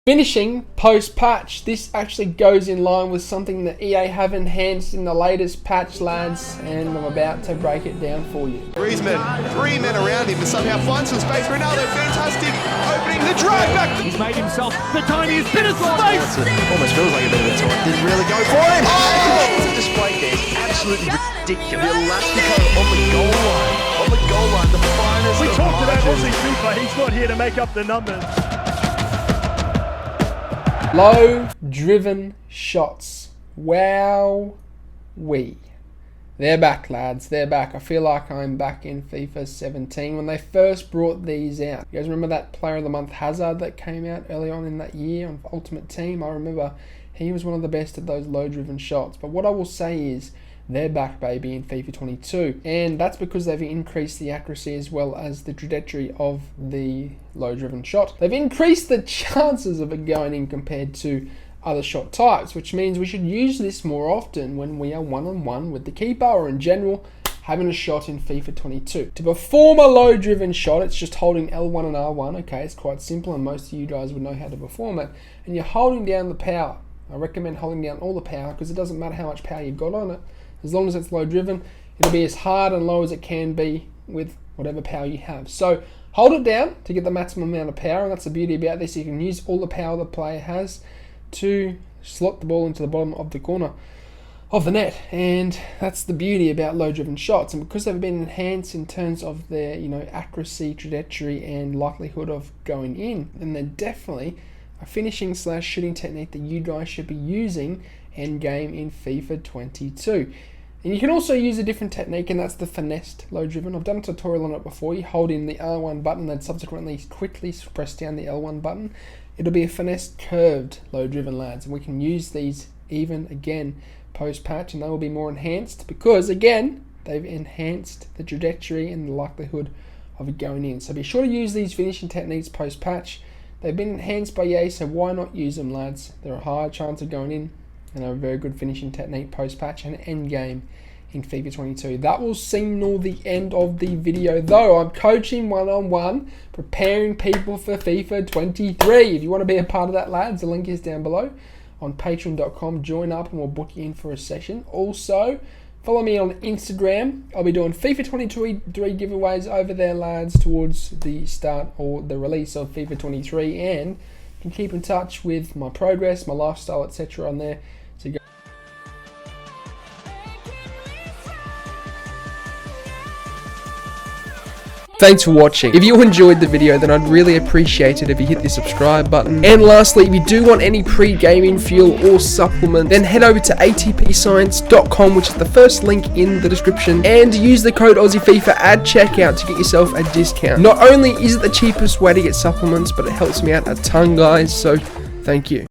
Finishing post-patch. This actually goes in line with something that EA have enhanced in the latest patch, lads, and I'm about to break it down for you. Griezmann, 3 men around him to somehow find some space. Ronaldo, fantastic opening, the drive back. He's made himself the tiniest bit of space. Almost feels like a bit of a time. Didn't really go for him. Oh! The display there is absolutely ridiculous. The Elastico on the goal line. On the goal line, the finest. We of talked about margins. Aussie Fifa. He's not here to make up the numbers. Low-driven shots. Wow-wee. They're back, lads. They're back. I feel like I'm back in FIFA 17 when they first brought these out. You guys remember that Player of the Month Hazard that came out early on in that year on Ultimate Team? I remember he was one of the best at those low-driven shots. But what I will say is they're back, baby, in FIFA 22. And that's because they've increased the accuracy as well as the trajectory of the low-driven shot. They've increased the chances of it going in compared to other shot types, which means we should use this more often when we are one-on-one with the keeper or in general having a shot in FIFA 22. To perform a low-driven shot, it's just holding L1 and R1. Okay, it's quite simple and most of you guys would know how to perform it. And you're holding down the power. I recommend holding down all the power because it doesn't matter how much power you've got on it. As long as it's low driven, it'll be as hard and low as it can be with whatever power you have. So hold it down to get the maximum amount of power, and that's the beauty about this. You can use all the power the player has to slot the ball into the bottom of the corner of the net, and that's the beauty about low driven shots. And because they've been enhanced in terms of their accuracy, trajectory and likelihood of going in, then they're definitely a finishing / shooting technique that you guys should be using end game in FIFA 22. And you can also use a different technique, and that's the Finesse low driven. I've done a tutorial on it before. You hold in the R1 button and subsequently quickly press down the L1 button. It'll be a Finesse curved low driven, lads, and we can use these even again post patch, and they will be more enhanced because again they've enhanced the trajectory and the likelihood of it going in. So be sure to use these finishing techniques post patch. They've been enhanced by EA, so why not use them, lads? They're a higher chance of going in and a very good finishing technique post-patch and end game in FIFA 22. That will signal the end of the video, though. I'm coaching one-on-one, preparing people for FIFA 23. If you want to be a part of that, lads, the link is down below on patreon.com. Join up and we'll book you in for a session. Also, follow me on Instagram. I'll be doing FIFA 23 giveaways over there, lads, towards the start or the release of FIFA 23, and you can keep in touch with my progress, my lifestyle, etc. on there. So go. Thanks for watching. If you enjoyed the video, then I'd really appreciate it if you hit the subscribe button. And lastly, if you do want any pre-gaming fuel or supplement, then head over to atpscience.com, which is the first link in the description, and use the code AussieFIFA at checkout to get yourself a discount. Not only is it the cheapest way to get supplements, but it helps me out a ton, guys, so thank you.